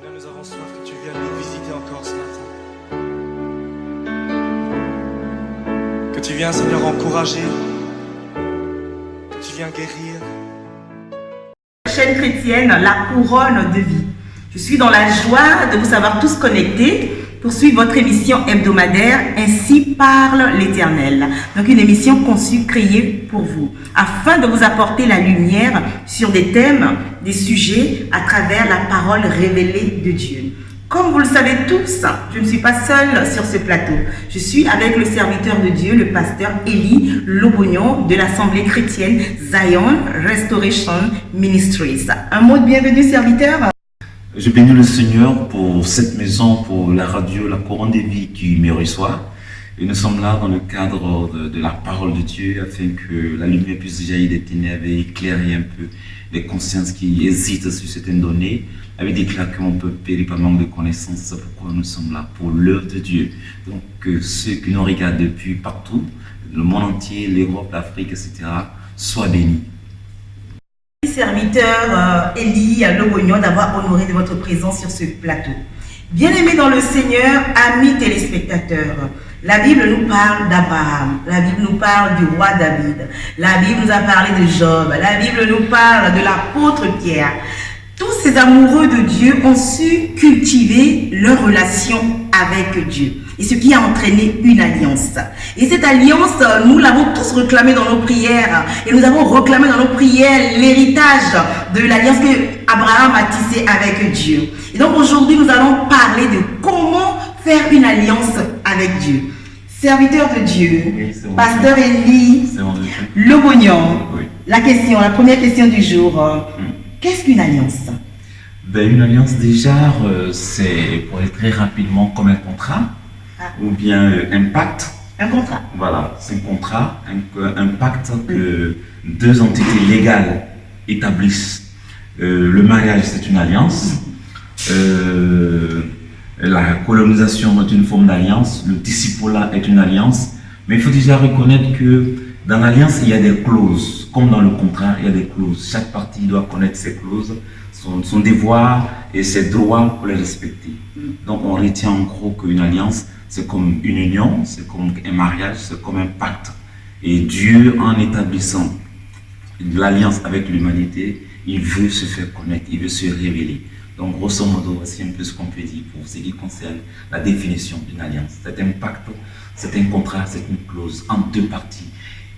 Seigneur, nous avons soif que tu viennes nous visiter encore ce matin. Que tu viennes, Seigneur, encourager. Que tu viennes guérir. Chaîne chrétienne, la couronne de vie. Je suis dans la joie de vous savoir tous connectés pour suivre votre émission hebdomadaire « Ainsi parle l'Éternel ». Donc une émission conçue, créée pour vous, afin de vous apporter la lumière sur des thèmes, des sujets à travers la parole révélée de Dieu. Comme vous le savez tous, je ne suis pas seule sur ce plateau. Je suis avec le serviteur de Dieu, le pasteur Élie Lobognon de l'Assemblée chrétienne Zion Restoration Ministries. Un mot de bienvenue, serviteur. Je bénis le Seigneur pour cette maison, pour la radio, la couronne des vies qui me reçoit. Et nous sommes là dans le cadre de la parole de Dieu afin que la lumière puisse jaillir des ténèbres et éclairer un peu les consciences qui hésitent sur certaines données, avec des claquements peut périr par manque de connaissances. C'est pourquoi nous sommes là, pour l'œuvre de Dieu. Donc ceux qui nous regardent depuis partout, le monde entier, l'Europe, l'Afrique, etc., soient bénis. Serviteur Élie Lobognon d'avoir honoré de votre présence sur ce plateau. Bien-aimés dans le Seigneur, amis téléspectateurs, la Bible nous parle d'Abraham, la Bible nous parle du roi David, la Bible nous a parlé de Job, la Bible nous parle de l'apôtre Pierre. Tous ces amoureux de Dieu ont su cultiver leur relation avec Dieu. Et ce qui a entraîné une alliance. Et cette alliance, nous l'avons tous réclamée dans nos prières. Et nous avons réclamé dans nos prières l'héritage de l'alliance que Abraham a tissée avec Dieu. Et donc aujourd'hui, nous allons parler de comment faire une alliance avec Dieu. Serviteur de Dieu, oui, pasteur Élie Lobognon, oui. La première question du jour, qu'est-ce qu'une alliance? Une alliance déjà, c'est pour être très rapidement comme un contrat. Ou bien un pacte. Un contrat. Voilà, c'est un contrat, un pacte que deux entités légales établissent. Le mariage, c'est une alliance. La colonisation est une forme d'alliance. Le discipulat est une alliance. Mais il faut déjà reconnaître que dans l'alliance, il y a des clauses. Comme dans le contrat, il y a des clauses. Chaque partie doit connaître ses clauses, son devoir et ses droits pour les respecter. Donc on retient en gros qu'une alliance, c'est comme une union, c'est comme un mariage, c'est comme un pacte. Et Dieu, en établissant l'alliance avec l'humanité, il veut se faire connaître, il veut se révéler. Donc grosso modo, voici un peu ce qu'on peut dire pour ce qui concerne la définition d'une alliance. C'est un pacte, c'est un contrat, c'est une clause entre deux parties.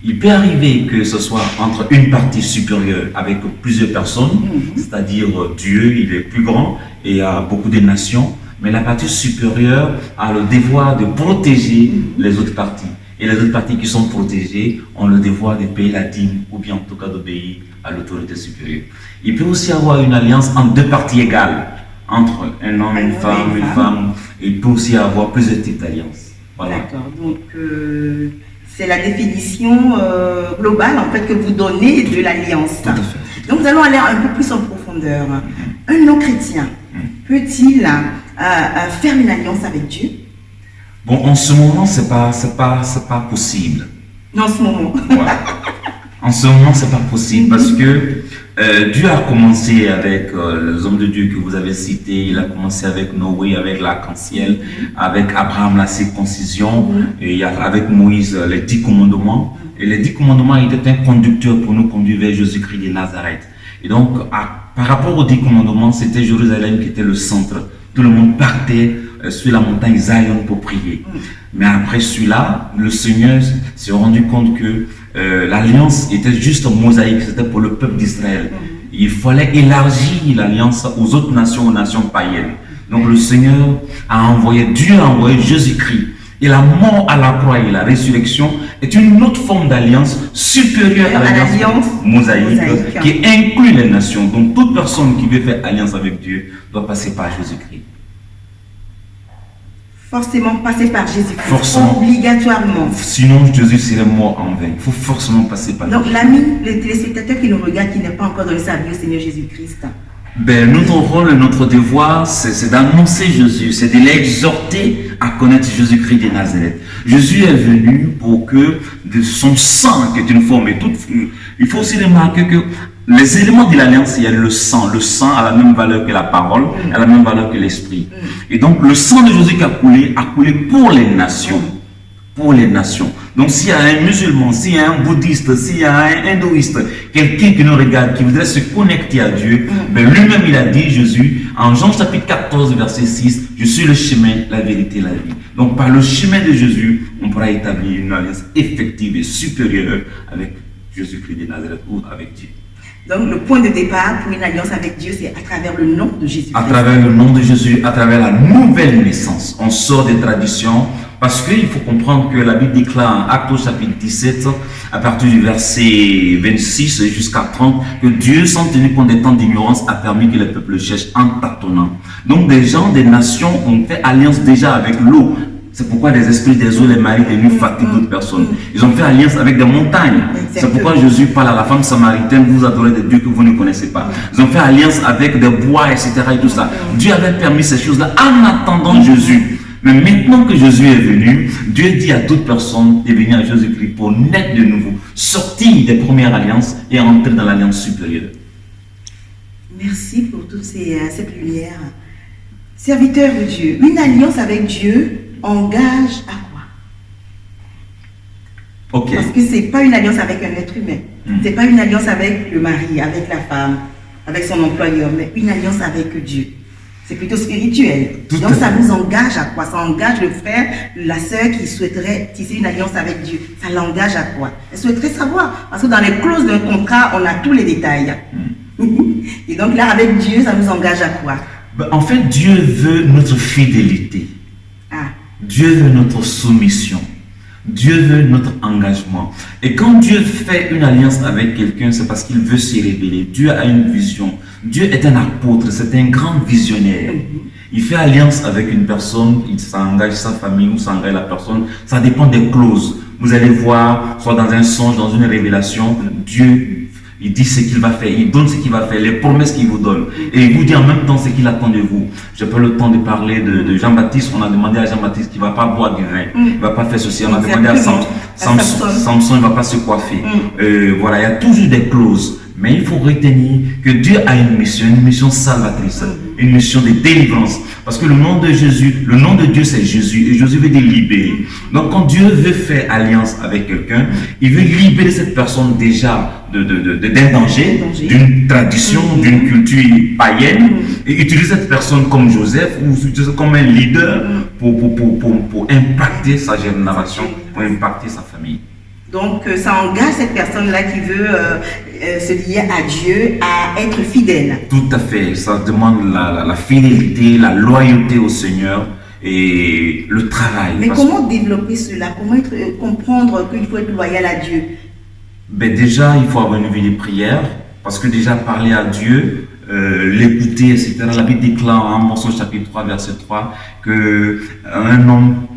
Il peut arriver que ce soit entre une partie supérieure avec plusieurs personnes, c'est-à-dire Dieu, il est plus grand et il y a beaucoup de nations, mais la partie supérieure a le devoir de protéger les autres parties. Et les autres parties qui sont protégées ont le devoir de payer la dîme ou bien en tout cas d'obéir à l'autorité supérieure. Il peut aussi y avoir une alliance entre deux parties égales, entre un homme et une femme. Il peut aussi y avoir plusieurs types d'alliances. Voilà. D'accord, donc c'est la définition globale en fait que vous donnez de l'alliance. Tout à fait. Donc nous allons aller un peu plus en profondeur. Un non-chrétien peut-il faire une alliance avec Dieu? Bon, en ce moment, c'est pas possible. En ce moment. Voilà. En ce moment, c'est pas possible parce que Dieu a commencé avec les hommes de Dieu que vous avez cités. Il a commencé avec Noé, avec l'arc-en-ciel, avec Abraham, la circoncision, et avec Moïse, les 10 commandements. Et les 10 commandements étaient un conducteur pour nous conduire vers Jésus-Christ de Nazareth. Et donc, par rapport aux 10 commandements, c'était Jérusalem qui était le centre. Tout le monde partait sur la montagne Zion pour prier. Mais après celui-là, le Seigneur s'est rendu compte que l'alliance était juste mosaïque, c'était pour le peuple d'Israël. Il fallait élargir l'alliance aux autres nations, aux nations païennes. Donc le Seigneur Dieu a envoyé Jésus-Christ. Et la mort à la croix et la résurrection est une autre forme d'alliance supérieure à l'alliance mosaïque qui inclut les nations. Donc toute personne qui veut faire alliance avec Dieu doit passer par Jésus-Christ. Forcément passer par Jésus-Christ. Forcément. Obligatoirement. Sinon Jésus serait mort en vain. Il faut forcément passer par Donc l'ami, le téléspectateur qui nous regarde, qui n'est pas encore donné sa vie au Seigneur Jésus-Christ, Ben, notre rôle et notre devoir, c'est d'annoncer Jésus, c'est de l'exhorter à connaître Jésus-Christ de Nazareth. Jésus est venu pour que de son sang, qui est une forme et toute... Il faut aussi remarquer que les éléments de l'alliance, il y a le sang. Le sang a la même valeur que la parole, a la même valeur que l'esprit. Et donc, le sang de Jésus qui a coulé pour les nations. Pour les nations. Donc, s'il y a un musulman, s'il y a un bouddhiste, s'il y a un hindouiste, quelqu'un qui nous regarde, qui voudrait se connecter à Dieu, ben lui-même, il a dit, Jésus, en Jean chapitre 14, verset 6, je suis le chemin, la vérité, la vie. Donc, par le chemin de Jésus, on pourra établir une alliance effective et supérieure avec Jésus-Christ de Nazareth ou avec Dieu. Donc, le point de départ pour une alliance avec Dieu, c'est à travers le nom de Jésus. À travers le nom de Jésus, à travers la nouvelle naissance. On sort des traditions parce qu'il faut comprendre que la Bible déclare en Actes chapitre 17, à partir du verset 26 jusqu'à 30, que Dieu, sans tenir compte des temps d'ignorance, a permis que le peuple cherche en tâtonnant. Donc, des gens, des nations ont fait alliance déjà avec l'eau. C'est pourquoi les esprits des eaux, les maris des nuits fatiguent d'autres personnes. Ils ont fait alliance avec des montagnes. C'est pourquoi Jésus parle à la femme samaritaine, vous adorez des dieux que vous ne connaissez pas. Ils ont fait alliance avec des bois, etc. et tout ça. Dieu avait permis ces choses-là en attendant Jésus. Mais maintenant que Jésus est venu, Dieu dit à toute personne de venir à Jésus-Christ pour naître de nouveau, sortir des premières alliances et entrer dans l'alliance supérieure. Merci pour toute cette lumière. Serviteur de Dieu, une alliance avec Dieu engage à quoi? Okay. Parce que ce n'est pas une alliance avec un être humain. Ce n'est pas une alliance avec le mari, avec la femme, avec son employeur, mais une alliance avec Dieu. C'est plutôt spirituel. Donc ça nous engage à quoi? Ça engage le frère, la sœur qui souhaiterait tisser une alliance avec Dieu. Ça l'engage à quoi? Elle souhaiterait savoir. Parce que dans les clauses d'un contrat, on a tous les détails. Et donc là, avec Dieu, ça nous engage à quoi? En fait, Dieu veut notre fidélité. Dieu veut notre soumission. Dieu veut notre engagement. Et quand Dieu fait une alliance avec quelqu'un, c'est parce qu'il veut s'y révéler. Dieu a une vision. Dieu est un apôtre, c'est un grand visionnaire. Il fait alliance avec une personne, il s'engage sa famille ou s'engage la personne. Ça dépend des clauses. Vous allez voir, soit dans un songe, dans une révélation, Dieu, il dit ce qu'il va faire, il donne ce qu'il va faire, les promesses qu'il vous donne. Et il vous dit en même temps ce qu'il attend de vous. Je n'ai pas le temps de parler de Jean-Baptiste. On a demandé à Jean-Baptiste qu'il ne va pas boire du vin, il ne va pas faire ceci. On a demandé à Samson, il ne va pas se coiffer. Voilà, il y a toujours des clauses. Mais il faut retenir que Dieu a une mission salvatrice, une mission de délivrance. Parce que le nom de Jésus, le nom de Dieu c'est Jésus, et Jésus veut libérer. Donc quand Dieu veut faire alliance avec quelqu'un, il veut libérer cette personne déjà d'un danger, d'une tradition, d'une culture païenne, et utiliser cette personne comme Joseph, ou comme un leader pour impacter sa génération, pour impacter sa famille. Donc, ça engage cette personne-là qui veut se lier à Dieu à être fidèle. Tout à fait. Ça demande la fidélité, la loyauté au Seigneur et le travail. Mais comment développer cela? Comment comprendre qu'il faut être loyal à Dieu? Ben déjà, il faut avoir une vie de prière. Parce que déjà, parler à Dieu, l'écouter, etc. La Bible déclare en Amos chapitre 3, verset 3, que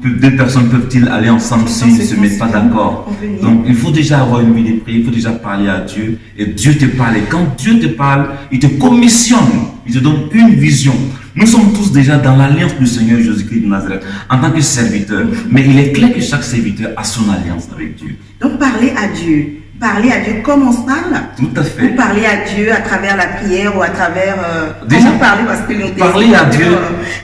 deux personnes peuvent-ils aller ensemble s'ils ne se mettent pas d'accord. Donc, il faut déjà avoir une vie de prière, il faut déjà parler à Dieu. Et Dieu te parle. Et quand Dieu te parle, il te commissionne, il te donne une vision. Nous sommes tous déjà dans l'alliance du Seigneur Jésus-Christ de Nazareth en tant que serviteur. Mais il est clair que chaque serviteur a son alliance avec Dieu. Donc, parler à Dieu. Parler à Dieu comme on se parle. Tout à fait. Ou parler à Dieu à travers la prière ou à travers... déjà, parler parce que parler à Dieu,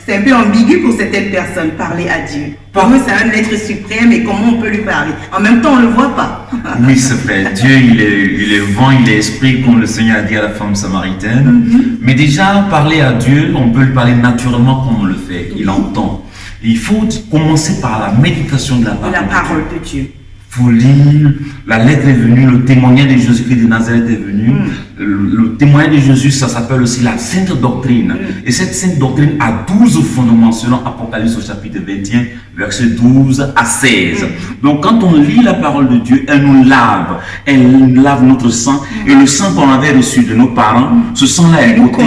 c'est un peu ambigu pour certaines personnes, parler à Dieu. Pour nous, c'est un être suprême et comment on peut lui parler? En même temps, on ne le voit pas. Oui, c'est vrai. Dieu, il est vent, il est esprit, comme le Seigneur a dit à la femme samaritaine. Mais déjà, parler à Dieu, on peut lui parler naturellement comme on le fait. Il entend. Il faut commencer par la méditation de la parole de Dieu. Il faut lire, la lettre est venue, le témoignage de Jésus-Christ de Nazareth est venu. Le témoignage de Jésus, ça s'appelle aussi la Sainte Doctrine. Et cette Sainte Doctrine a 12 fondements selon Apocalypse au chapitre 21, versets 12 à 16. Donc quand on lit la parole de Dieu, elle nous lave notre sang. Et le sang qu'on avait reçu de nos parents, ce sang-là est ôté,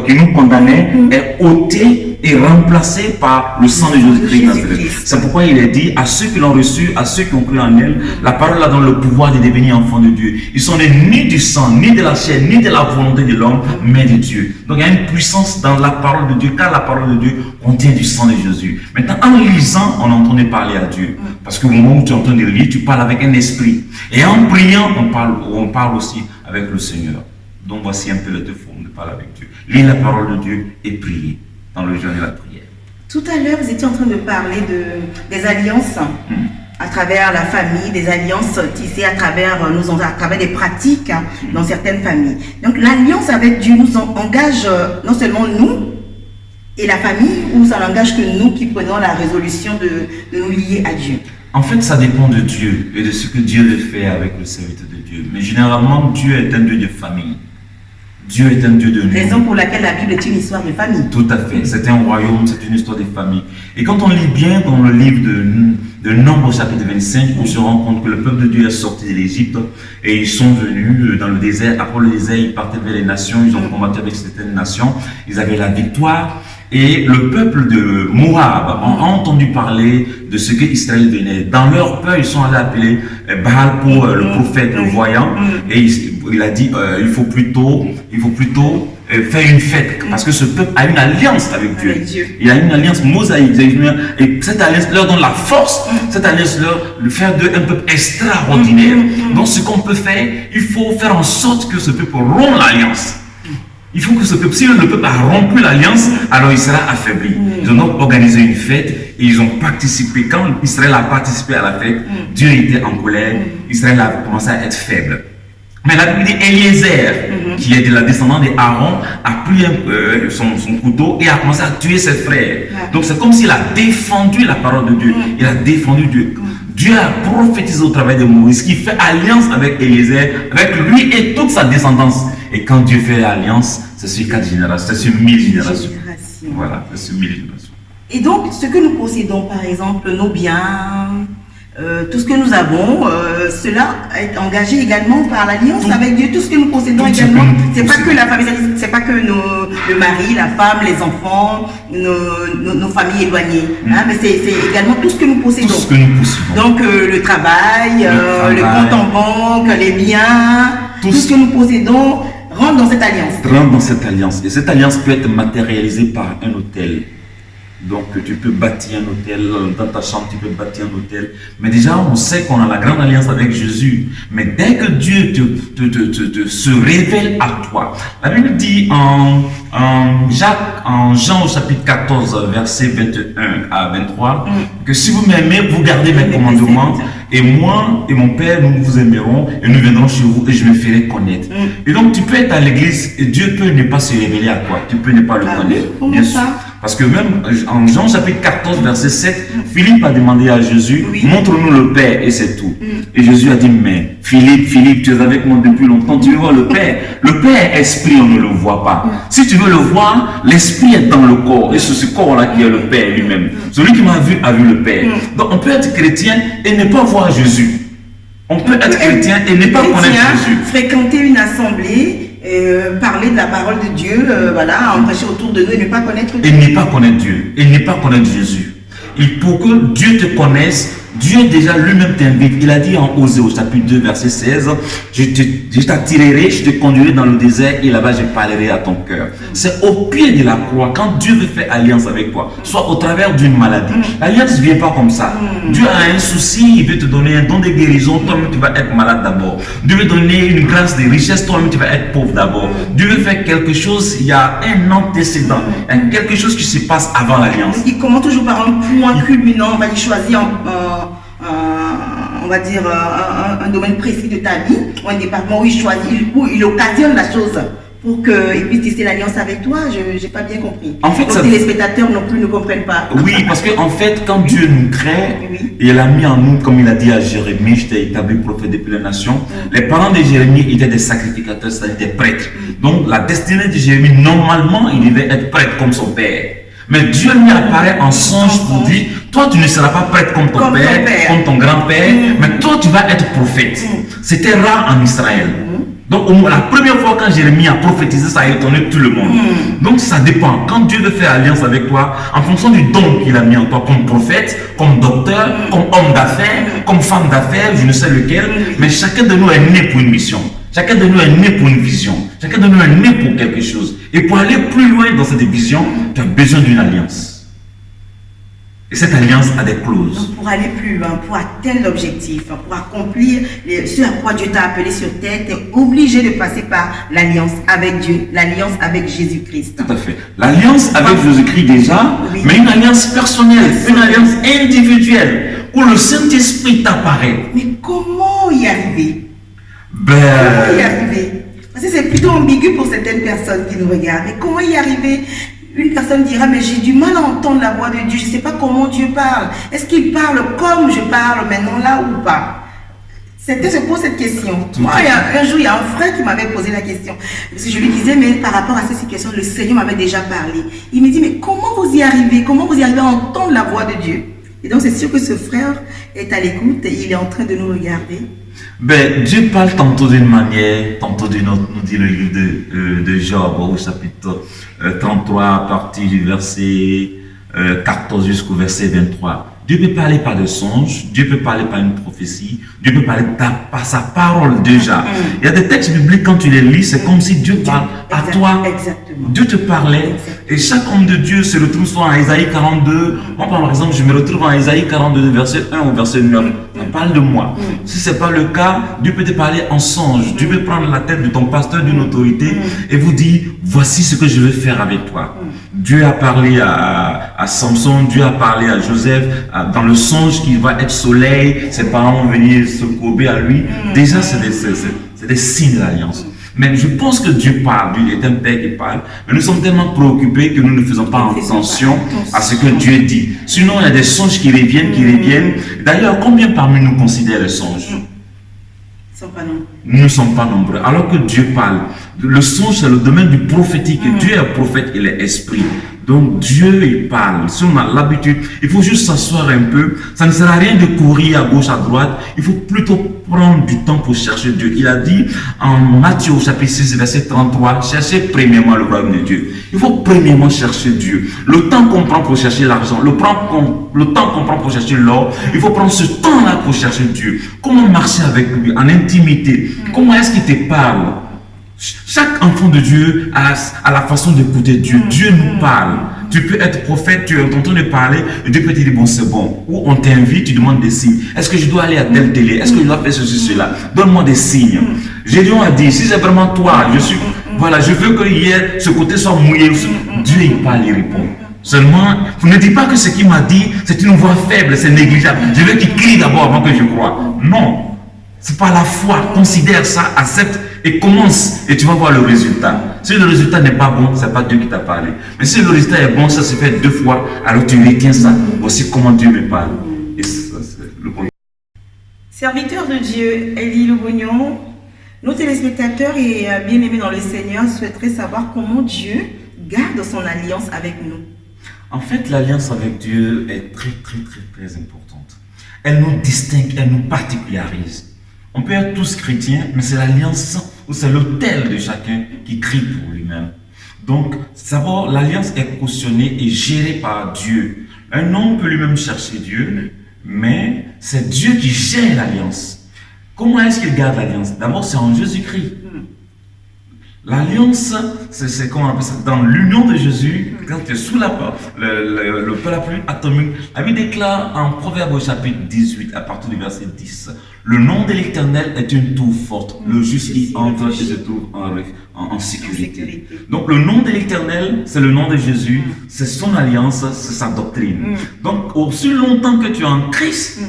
qui nous condamnait, est ôté et remplacé par le sang de Jésus-Christ. C'est pourquoi il est dit à ceux qui l'ont reçu, à ceux qui ont cru en elle, la parole a donné le pouvoir de devenir enfants de Dieu. Ils sont nés ni du sang, ni de la chair, ni de la volonté de l'homme, mais de Dieu. Donc il y a une puissance dans la parole de Dieu, car la parole de Dieu contient du sang de Jésus. Maintenant, en lisant, on entendait parler à Dieu. Parce qu'au moment où tu entends de lire, tu parles avec un esprit. Et en priant, on parle aussi avec le Seigneur. Donc voici un peu les deux formes de parler avec Dieu. Lire la parole de Dieu et prier dans le jeûne et la prière. Tout à l'heure, vous étiez en train de parler des alliances à travers la famille, des alliances tissées à travers des pratiques dans certaines familles. Donc l'alliance avec Dieu nous engage non seulement nous et la famille, ou ça n'engage que nous qui prenons la résolution de nous lier à Dieu. En fait, ça dépend de Dieu et de ce que Dieu veut faire avec le serviteur de Dieu. Mais généralement, Dieu est un Dieu de famille. Dieu est un Dieu de nous. Raison pour laquelle la Bible est une histoire de famille. Tout à fait. C'est un royaume, c'est une histoire de famille. Et quand on lit bien dans le livre de Nombre chapitre 25, on se rend compte que le peuple de Dieu est sorti de l'Égypte et ils sont venus dans le désert. Après le désert, ils partaient vers les nations, ils ont combattu avec certaines nations, ils avaient la victoire. Et le peuple de Moab a entendu parler de ce qu'Israël venait. Dans leur peur, ils sont allés appeler Baal pour le prophète, le voyant. Et il a dit, il faut plutôt faire une fête. Parce que ce peuple a une alliance avec Dieu. Il a une alliance mosaïque. Et cette alliance leur donne la force. Cette alliance leur fait d'eux un peuple extraordinaire. Donc ce qu'on peut faire, il faut faire en sorte que ce peuple rompe l'alliance. Il faut que ce peuple, si le peuple a rompu l'alliance, alors il sera affaibli. Ils ont donc organisé une fête et ils ont participé. Quand Israël a participé à la fête, Dieu était en colère, Israël a commencé à être faible. Mais la Bible dit Eliezer, qui est de la descendance d'Aaron, a pris son couteau et a commencé à tuer ses frères. Donc c'est comme s'il a défendu la parole de Dieu. Il a défendu Dieu. Dieu a prophétisé au travail de Moïse, qui fait alliance avec Eliezer, avec lui et toute sa descendance. Et quand Dieu fait alliance, c'est sur 4 générations, c'est sur 1000 générations. Voilà, c'est sur 1000 générations. Et donc, ce que nous possédons, par exemple, nos biens, tout ce que nous avons, cela est engagé également par l'alliance avec Dieu. Tout ce que nous possédons également, c'est pas que la famille, c'est pas que le mari, la femme, les enfants, nos familles éloignées, mais c'est également tout ce que nous possédons. Tout ce que nous possédons. Donc le travail, le compte en banque, les biens, tout ce que nous possédons rentre dans cette alliance. Rentre dans cette alliance. Et cette alliance peut être matérialisée par un hôtel. Donc tu peux bâtir un hôtel, dans ta chambre tu peux bâtir un hôtel. Mais déjà on sait qu'on a la grande alliance avec Jésus. Mais dès que Dieu se révèle à toi, la Bible dit en Jean au chapitre 14, versets 21 à 23, que si vous m'aimez, vous gardez mes commandements. Et moi et mon Père, nous vous aimerons et nous viendrons chez vous et je me ferai connaître. Et donc tu peux être à l'église et Dieu peut ne pas se révéler à toi. Tu peux ne pas le connaître. Bien sûr. Parce que même en Jean chapitre 14, verset 7, Philippe a demandé à Jésus, montre-nous le Père et c'est tout. Et Jésus a dit, mais Philippe, tu es avec moi depuis longtemps, tu veux voir le Père. Le Père est esprit, on ne le voit pas. Si tu veux le voir, l'esprit est dans le corps. Et c'est ce corps-là qui est le Père lui-même. Celui qui m'a vu a vu le Père. Donc on peut être chrétien et ne pas voir Jésus. On peut être chrétien et ne pas connaître Jésus. Fréquenter une assemblée, parler de la parole de Dieu, en prêcher autour de nous et ne pas connaître Dieu. Et ne pas connaître Dieu. Et ne pas connaître Jésus. Et pour que Dieu te connaisse, Dieu déjà lui-même t'invite. Il a dit en Osée au chapitre 2 verset 16, je t'attirerai, je te conduirai dans le désert et là-bas je parlerai à ton cœur. C'est au pied de la croix, quand Dieu veut faire alliance avec toi, soit au travers d'une maladie. L'alliance ne vient pas comme ça. Dieu a un souci, il veut te donner un don de guérison, toi-même tu vas être malade d'abord. Dieu veut donner une grâce de richesse, toi-même tu vas être pauvre d'abord. Dieu veut faire quelque chose, il y a un antécédent, quelque chose qui se passe avant l'alliance. Il commence toujours par un point culminant, on va y choisir on va dire un domaine précis de ta vie, ou un département où il choisit, où il occasionne la chose pour qu'il puisse tisser l'alliance avec toi. Je n'ai pas bien compris. En fait, les téléspectateurs non plus ne comprennent pas. Oui, parce qu'en fait, quand Dieu nous crée, il a mis en nous, comme il a dit à Jérémie, je t'ai établi prophète depuis les nations. Les parents de Jérémie étaient des sacrificateurs, c'est-à-dire des prêtres. Donc la destinée de Jérémie, normalement, il devait être prêtre comme son père. Mais Dieu lui apparaît en songe pour dire, toi tu ne seras pas prêtre comme ton père, comme ton grand-père, mais toi tu vas être prophète. C'était rare en Israël. Donc la première fois quand Jérémie a prophétisé, ça a étonné tout le monde. Donc ça dépend. Quand Dieu veut faire alliance avec toi, en fonction du don qu'il a mis en toi, comme prophète, comme docteur, comme homme d'affaires, comme femme d'affaires, je ne sais lequel, mais chacun de nous est né pour une mission. Chacun de nous est né pour une vision. Chacun de nous est né pour quelque chose. Et pour aller plus loin dans cette vision, tu as besoin d'une alliance. Et cette alliance a des clauses. Donc, pour aller plus loin, pour atteindre l'objectif, pour accomplir ce à quoi Dieu t'a appelé sur terre, tu es obligé de passer par l'alliance avec Dieu, l'alliance avec Jésus-Christ. Tout à fait. L'alliance avec Jésus-Christ déjà, Oui. mais une alliance personnelle, une alliance individuelle, où le Saint-Esprit t'apparaît. Mais comment y arriver? Ben, Comment y arriver? Parce que c'est plutôt ambigu pour certaines personnes qui nous regardent. Mais comment y arriver? Une personne dira, mais j'ai du mal à entendre la voix de Dieu. Je ne sais pas comment Dieu parle. Est-ce qu'il parle comme je parle maintenant là ou pas? Certains se posent cette question. Moi, un jour, il y a un frère qui m'avait posé la question. Parce que je lui disais, mais par rapport à cette situation, le Seigneur m'avait déjà parlé. Il me dit, mais comment vous y arrivez? Comment vous y arrivez à entendre la voix de Dieu? Et donc, c'est sûr que ce frère est à l'écoute et il est en train de nous regarder. ben, Dieu parle tantôt d'une manière, tantôt d'une autre, nous dit le livre de Job au chapitre 33, à partir du verset 14 jusqu'au verset 23. Dieu peut parler par des songes, Dieu peut parler par une prophétie, Dieu peut parler par sa parole déjà. Il y a des textes bibliques, quand tu les lis, c'est comme si Dieu parle à toi. Exactement. Dieu te parlait. Et chaque homme de Dieu se retrouve soit en Isaïe 42. Moi, par exemple, je me retrouve en Isaïe 42, verset 1 au verset 9. On parle de moi. Si ce n'est pas le cas, Dieu peut te parler en songe. Dieu peut prendre la tête de ton pasteur d'une autorité et vous dire, voici ce que je veux faire avec toi. Dieu a parlé à Samson, Dieu a parlé à Joseph, dans le songe qu'il va être soleil, ses parents vont venir se courber à lui. Déjà, c'est des signes de l'alliance. Mais je pense que Dieu parle, Dieu est un Père qui parle, mais nous sommes tellement préoccupés que nous ne faisons pas attention à ce que Dieu dit. Sinon, il y a des songes qui reviennent, D'ailleurs, combien parmi nous considèrent les songes? Nous ne sommes pas nombreux. Alors que Dieu parle, le songe c'est le domaine du prophétique. Dieu est prophète, il est esprit. Donc Dieu il parle. Si on a l'habitude, il faut juste s'asseoir un peu. Ça ne sert à rien de courir à gauche, à droite. Il faut plutôt prendre du temps pour chercher Dieu. Il a dit en Matthieu chapitre 6 verset 33, cherchez premièrement le royaume de Dieu. Il faut premièrement chercher Dieu. Le temps qu'on prend pour chercher l'argent, le temps qu'on prend pour chercher l'or, il faut prendre ce temps-là pour chercher Dieu. Comment marcher avec lui en intimité? Comment est-ce qu'il te parle? Chaque enfant de Dieu a la façon d'écouter Dieu. Dieu nous parle. Tu peux être prophète, tu es en train de parler, et Dieu peut te dire, bon, c'est bon. Ou on t'invite, tu demandes des signes. Est-ce que je dois aller à telle télé? Est-ce que je dois faire ceci, cela? Donne-moi des signes. Gédéon a dit, si c'est vraiment toi, je veux que hier, ce côté soit mouillé. Dieu, il parle, il répond. Seulement, ne dis pas que ce qu'il m'a dit, c'est une voix faible, c'est négligeable. Je veux qu'il crie d'abord avant que je croie. Non. C'est pas la foi. Considère ça, accepte et commence et tu vas voir le résultat. Si le résultat n'est pas bon, c'est pas Dieu qui t'a parlé. Mais si le résultat est bon, ça se fait 2 fois, alors tu retiens ça. Voici comment Dieu me parle. Et ça, c'est le premier. Serviteur de Dieu, Élie Lobognon, nos téléspectateurs et bien-aimés dans le Seigneur souhaiteraient savoir comment Dieu garde son alliance avec nous. En fait, l'alliance avec Dieu est très importante. Elle nous distingue, elle nous particularise. On peut être tous chrétiens, mais c'est l'alliance ou c'est l'autel de chacun qui crie pour lui-même. Donc, d'abord, l'alliance est cautionnée et gérée par Dieu. Un homme peut lui-même chercher Dieu, mais c'est Dieu qui gère l'alliance. Comment est-ce qu'il garde l'alliance? D'abord, c'est en Jésus-Christ. L'alliance, c'est comment on appelle ça? Dans l'union de Jésus, quand tu es sous le parapluie atomique, la Bible déclare en Proverbe au chapitre 18, à partir du verset 10, le nom de l'Éternel est une tour forte, le juste qui entre et se trouve en sécurité. Donc le nom de l'Éternel, c'est le nom de Jésus, c'est son alliance, c'est sa doctrine. Donc aussi longtemps que tu es en Christ,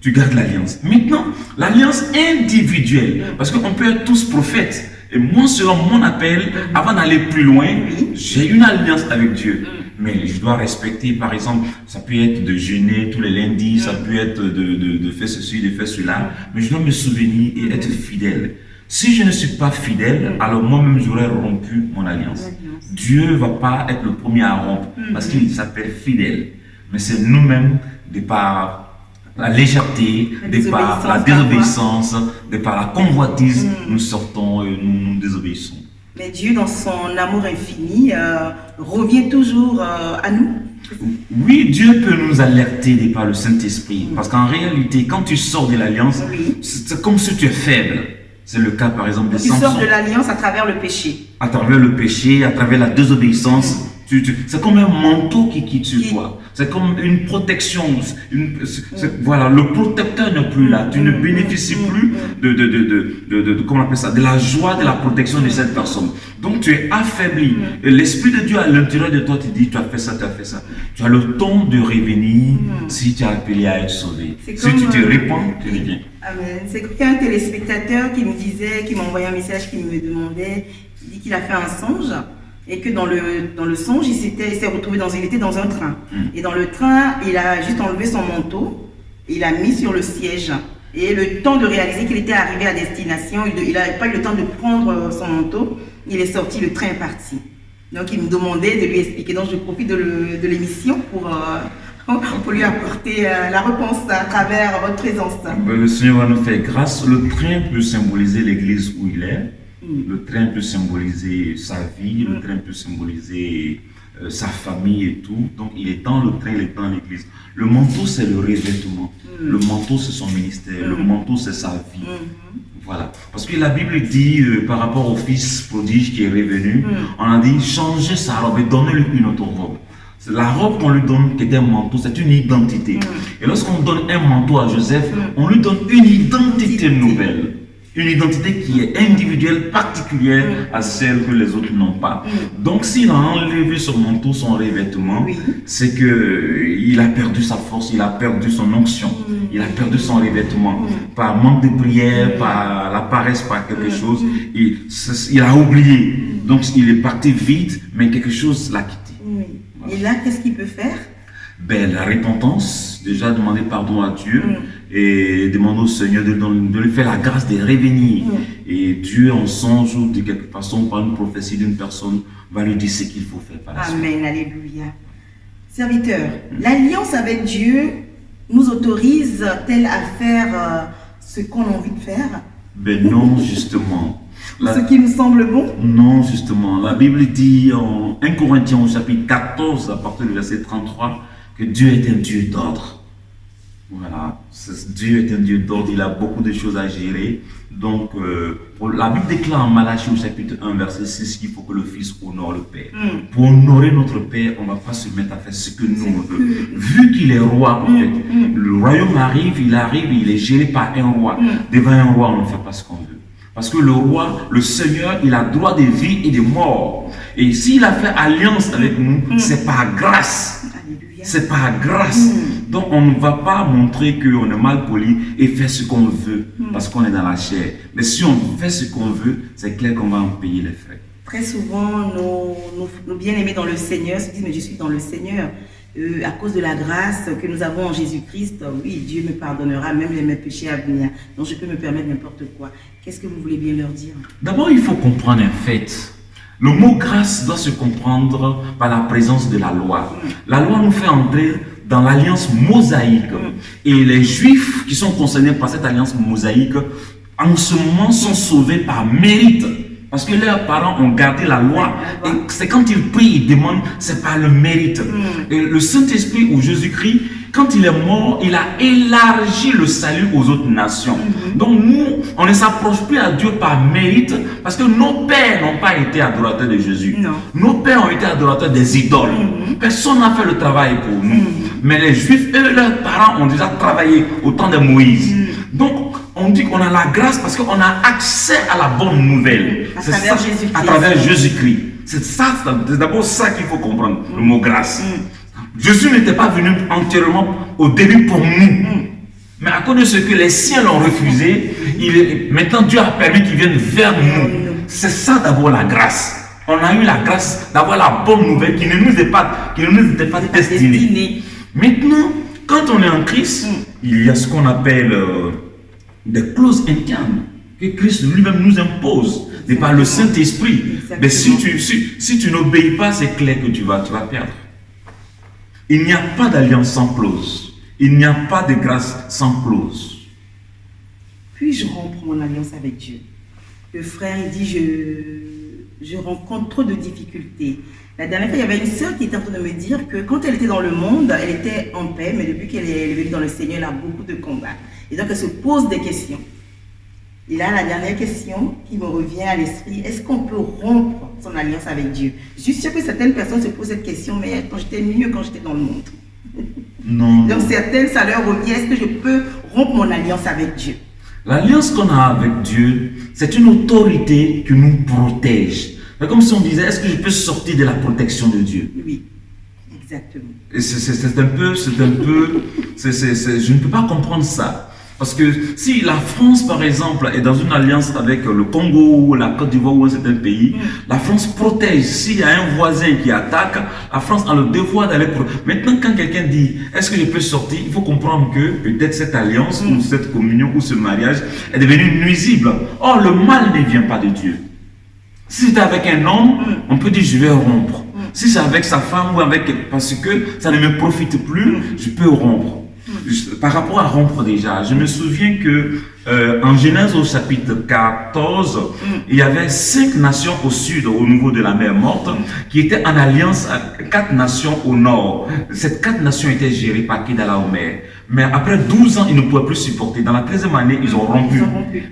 tu gardes l'alliance. Maintenant, l'alliance individuelle, parce qu'on peut être tous prophètes. Et moi, selon mon appel, avant d'aller plus loin, j'ai une alliance avec Dieu. Mais je dois respecter, par exemple, ça peut être de jeûner tous les lundis, ça peut être de faire ceci, de faire cela. Mais je dois me souvenir et être fidèle. Si je ne suis pas fidèle, alors moi-même, j'aurais rompu mon alliance. Dieu ne va pas être le premier à rompre, parce qu'il s'appelle fidèle. Mais c'est nous-mêmes, de par la légèreté, de par la désobéissance, de par la convoitise, nous sortons et nous désobéissons. Mais Dieu, dans son amour infini, revient toujours à nous. Oui, Dieu peut nous alerter de par le Saint-Esprit. Parce qu'en réalité, quand tu sors de l'alliance, c'est comme si tu es faible. C'est le cas par exemple de Tu sors Samson. de l'alliance à travers le péché. À travers le péché, à travers la désobéissance, c'est comme un manteau qui quitte sur toi. C'est comme une protection. Voilà, le protecteur n'est plus là. Tu ne bénéficies plus comment on appelle ça, de la joie, de la protection de cette personne. Donc tu es affaibli. Et l'Esprit de Dieu à l'intérieur de toi te dit, tu as fait ça, tu as fait ça. Tu as le temps de revenir si tu es appelé à être sauvé. Si tu te répands, tu reviens. Amen. C'est qu'il y a un téléspectateur qui me disait, qui m'a envoyé un message, qui me demandait, il dit qu'il a fait un songe et que dans le songe, il s'est retrouvé il était dans un train. Et dans le train, il a juste enlevé son manteau, et il l'a mis sur le siège. Et le temps de réaliser qu'il était arrivé à destination, il n'a pas eu le temps de prendre son manteau, il est sorti, le train est parti. Donc il me demandait de lui expliquer. Donc je profite de l'émission pour lui apporter la réponse à travers votre présence. Le Seigneur va nous faire grâce. Le train peut symboliser l'église où il est. Le train peut symboliser sa vie. Le train peut symboliser sa famille et tout. Donc il est dans le train, il est dans l'église. Le manteau, c'est le revêtement. Le manteau, c'est son ministère. Le manteau, c'est sa vie. Voilà. Parce que la Bible dit, par rapport au fils prodige qui est revenu, on a dit changer sa robe et donner-lui une autre robe. La robe qu'on lui donne, qui est un manteau, c'est une identité. Et lorsqu'on donne un manteau à Joseph, on lui donne une identité nouvelle. Une identité qui est individuelle, particulière à celle que les autres n'ont pas. Donc s'il a enlevé son manteau, son revêtement, c'est qu'il a perdu sa force, il a perdu son onction, il a perdu son revêtement. Par manque de prière, par la paresse, par quelque chose, il a oublié. Donc il est parti vite, mais quelque chose l'a quitté. Et là, qu'est-ce qu'il peut faire? Ben, la repentance, déjà demander pardon à Dieu et demander au Seigneur de lui faire la grâce de revenir. Et Dieu, en songe ou de quelque façon, par une prophétie d'une personne, va lui dire ce qu'il faut faire par la suite. Amen, alléluia. Serviteur, l'alliance avec Dieu nous autorise-t-elle à faire ce qu'on a envie de faire? Ben non, justement. Ce qui nous semble bon? Non, justement. La Bible dit en 1 Corinthiens au chapitre 14, à partir du verset 33, que Dieu est un Dieu d'ordre. Voilà. Dieu est un Dieu d'ordre, il a beaucoup de choses à gérer. Donc, la Bible déclare en Malachie au chapitre 1, verset 6, qu'il faut que le Fils honore le Père. Pour honorer notre Père, on ne va pas se mettre à faire ce que nous on veut. Vu qu'il est roi, en fait, le royaume arrive, il est géré par un roi. Devant un roi, on ne fait pas ce qu'on veut. Parce que le roi, le Seigneur, il a droit de vie et de mort. Et s'il a fait alliance avec nous, c'est par grâce. C'est par grâce. Donc on ne va pas montrer qu'on est mal poli et faire ce qu'on veut parce qu'on est dans la chair. Mais si on fait ce qu'on veut, c'est clair qu'on va en payer les frais. Très souvent, nos bien-aimés dans le Seigneur se disent, mais je suis dans le Seigneur. À cause de la grâce que nous avons en Jésus-Christ, oui, Dieu me pardonnera même mes péchés à venir. Donc je peux me permettre n'importe quoi. Qu'est-ce que vous voulez bien leur dire? D'abord, il faut comprendre un fait. Le mot grâce doit se comprendre par la présence de la loi. La loi nous fait entrer dans l'alliance mosaïque. Et les Juifs qui sont concernés par cette alliance mosaïque, en ce moment, sont sauvés par mérite. Parce que leurs parents ont gardé la loi. Et c'est quand ils prient, ils demandent, c'est par le mérite. Et le Saint-Esprit ou Jésus-Christ, quand il est mort, il a élargi le salut aux autres nations. Donc nous, on ne s'approche plus à Dieu par mérite parce que nos pères n'ont pas été adorateurs de Jésus. Nos pères ont été adorateurs des idoles. Personne n'a fait le travail pour nous. Mais les Juifs, eux, leurs parents ont déjà travaillé au temps de Moïse. Donc, on dit qu'on a la grâce parce qu'on a accès à la bonne nouvelle. À travers Jésus-Christ. C'est d'abord ça qu'il faut comprendre, le mot grâce. Jésus n'était pas venu entièrement au début pour nous. Mais à cause de ce que les siens l'ont refusé, maintenant Dieu a permis qu'il vienne vers nous. C'est ça d'abord la grâce. On a eu la grâce d'avoir la bonne nouvelle qui ne nous était pas destinée. Maintenant, quand on est en Christ, il y a ce qu'on appelle des clauses internes que Christ lui-même nous impose. Et par le Saint-Esprit. Mais si tu n'obéis pas, c'est clair que tu vas perdre. Il n'y a pas d'alliance sans clause. Il n'y a pas de grâce sans clause. Puis-je rompre mon alliance avec Dieu? Le frère, il dit, je rencontre trop de difficultés. La dernière fois, il y avait une sœur qui était en train de me dire que quand elle était dans le monde, elle était en paix, mais depuis qu'elle est venue dans le Seigneur, elle a beaucoup de combats. Et donc, elle se pose des questions. Et là, la dernière question qui me revient à l'esprit, est-ce qu'on peut rompre son alliance avec Dieu? Je suis sûre que certaines personnes se posent cette question, mais quand j'étais mieux quand j'étais dans le monde. Non. Donc certaines, ça leur revient, est-ce que je peux rompre mon alliance avec Dieu? L'alliance qu'on a avec Dieu, c'est une autorité qui nous protège. C'est comme si on disait, est-ce que je peux sortir de la protection de Dieu? Oui, exactement. Et je ne peux pas comprendre ça. Parce que si la France, par exemple, est dans une alliance avec le Congo ou la Côte d'Ivoire ou un certain pays, la France protège. S'il y a un voisin qui attaque, la France a le devoir d'aller protéger. Maintenant, quand quelqu'un dit, est-ce que je peux sortir? Il faut comprendre que peut-être cette alliance ou cette communion ou ce mariage est devenu nuisible. Or, le mal ne vient pas de Dieu. Si c'est avec un homme, on peut dire je vais rompre. Si c'est avec sa femme ou avec... Parce que ça ne me profite plus, je peux rompre. Par rapport à rompre déjà, je me souviens que en Genèse au chapitre 14, il y avait 5 nations au sud, au niveau de la mer Morte, qui étaient en alliance avec 4 nations au nord. Ces 4 nations étaient gérées par Kedalaomer. Mais après 12 ans, ils ne pouvaient plus supporter. Dans la 13e année, ils ont rompu.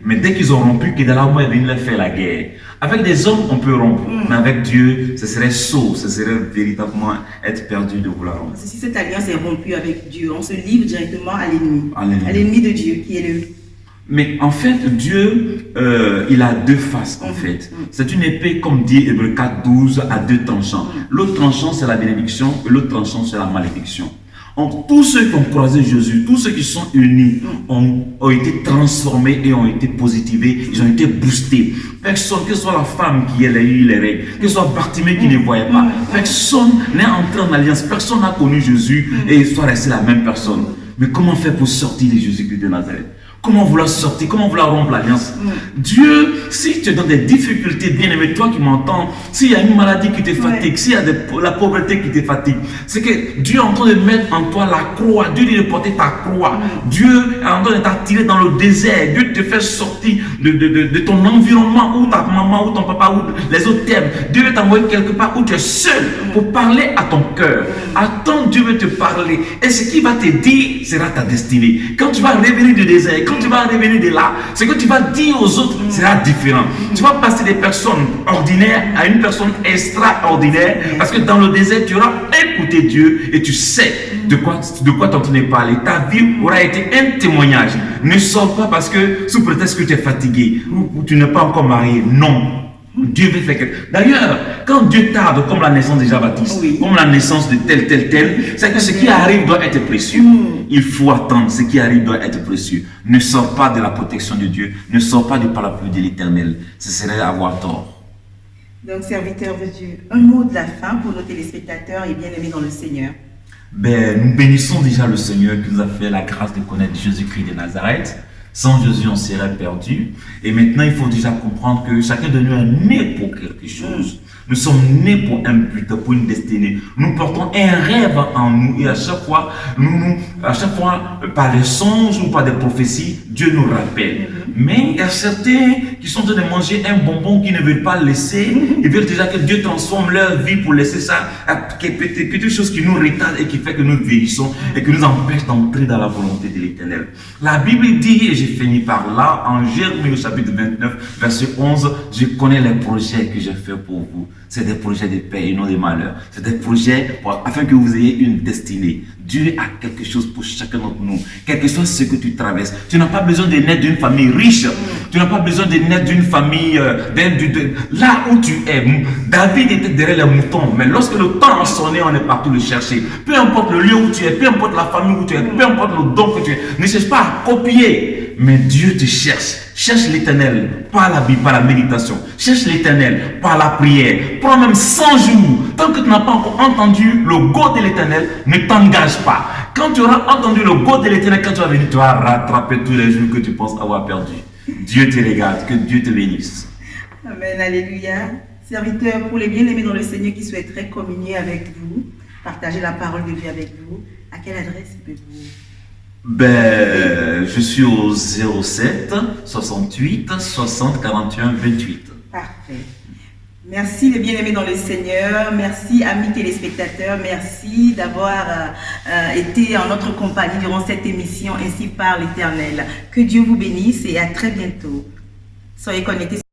Mais dès qu'ils ont rompu, Kedalaomer est venu leur faire la guerre. Avec des hommes, on peut rompre. Mais avec Dieu, ce serait sot. Ce serait véritablement être perdu de vouloir rompre. Si cette alliance est rompue avec Dieu, on se livre directement à l'ennemi. À l'ennemi de Dieu, qui est le... Mais en fait, Dieu, il a 2 faces en fait. C'est une épée, comme dit Hébreux 4:12, à 2 tranchants. L'autre tranchant, c'est la bénédiction, et l'autre tranchant, c'est la malédiction. Donc, tous ceux qui ont croisé Jésus, tous ceux qui sont unis, ont été transformés et ont été positivés, ils ont été boostés. Personne, que ce soit la femme qui a eu les règles, que ce soit Bartimée qui ne voyait pas, personne n'est entré en alliance, personne n'a connu Jésus et il soit resté la même personne. Mais comment faire pour sortir de Jésus-Christ de Nazareth? Comment vouloir sortir? Comment vouloir rompre l'alliance? Dieu, si tu es dans des difficultés, bien aimé, toi qui m'entends, s'il y a une maladie qui te fatigue, s'il y a la pauvreté qui te fatigue, c'est que Dieu est en train de mettre en toi la croix. Dieu dit de porter ta croix. Dieu est en train de t'attirer dans le désert. Dieu te fait sortir de ton environnement où ta maman, ou ton papa, ou les autres t'aiment. Dieu veut t'envoyer quelque part où tu es seul pour parler à ton cœur. Attends, Dieu veut te parler. Et ce qu'il va te dire sera ta destinée. Quand tu vas revenir du désert, quand tu vas revenir de là, ce que tu vas dire aux autres sera différent. Tu vas passer des personnes ordinaires à une personne extraordinaire, parce que dans le désert, tu auras écouté Dieu et tu sais de quoi tu es en train de parler. Ta vie aura été un témoignage. Ne sors pas parce que sous prétexte que tu es fatigué ou tu n'es pas encore marié. Non. Dieu veut faire quelque chose. D'ailleurs, quand Dieu tarde, comme la naissance de Jean-Baptiste, comme la naissance de tel, c'est que ce qui arrive doit être précieux. Il faut attendre, ce qui arrive doit être précieux. Ne sors pas de la protection de Dieu, ne sors pas du parapluie de l'Éternel. Ce serait avoir tort. Donc, serviteur de Dieu, un mot de la fin pour nos téléspectateurs et bien-aimés dans le Seigneur. Nous bénissons déjà le Seigneur qui nous a fait la grâce de connaître Jésus-Christ de Nazareth. Sans Jésus, on serait perdu. Et maintenant, il faut déjà comprendre que chacun de nous est né pour quelque chose. Nous sommes nés pour un but, pour une destinée. Nous portons un rêve en nous. Et à chaque fois, par des songes ou par des prophéties, Dieu nous rappelle. Mais il y a certains qui sont en train de manger un bonbon qui ne veulent pas le laisser. Ils veulent déjà que Dieu transforme leur vie pour laisser ça. Quelque chose qui nous retarde et qui fait que nous vieillissons et qui nous empêche d'entrer dans la volonté de l'Éternel. La Bible dit, et j'ai fini par là, en Jérémie au chapitre 29, verset 11, je connais les projets que j'ai faits pour vous. C'est des projets de paix et non de malheur. C'est des projets afin que vous ayez une destinée. Dieu a quelque chose pour chacun d'entre nous. Quel que soit ce que tu traverses. Tu n'as pas besoin de naître d'une famille riche. Tu n'as pas besoin de naître d'une famille... là où tu es. David était derrière les moutons. Mais lorsque le temps a sonné, on est parti le chercher. Peu importe le lieu où tu es, peu importe la famille où tu es, peu importe le don que tu es. Ne cherche pas à copier. Mais Dieu te cherche. Cherche l'Éternel par la Bible, par la méditation. Cherche l'Éternel par la prière. Prends même 100 jours. Tant que tu n'as pas encore entendu le go de l'Éternel, ne t'engage pas. Quand tu auras entendu le go de l'Éternel, quand tu vas venir, tu vas rattraper tous les jours que tu penses avoir perdu. Dieu te regarde, que Dieu te bénisse. Amen, alléluia. Serviteur, pour les bien-aimés dans le Seigneur qui souhaiteraient communier avec vous, partager la parole de Dieu avec vous, à quelle adresse peuvent-vous? Je suis au 07 68 60 41 28. Parfait. Merci les bien-aimés dans le Seigneur, merci amis téléspectateurs, merci d'avoir été en notre compagnie durant cette émission Ainsi parle l'Éternel. Que Dieu vous bénisse et à très bientôt. Soyez connectés.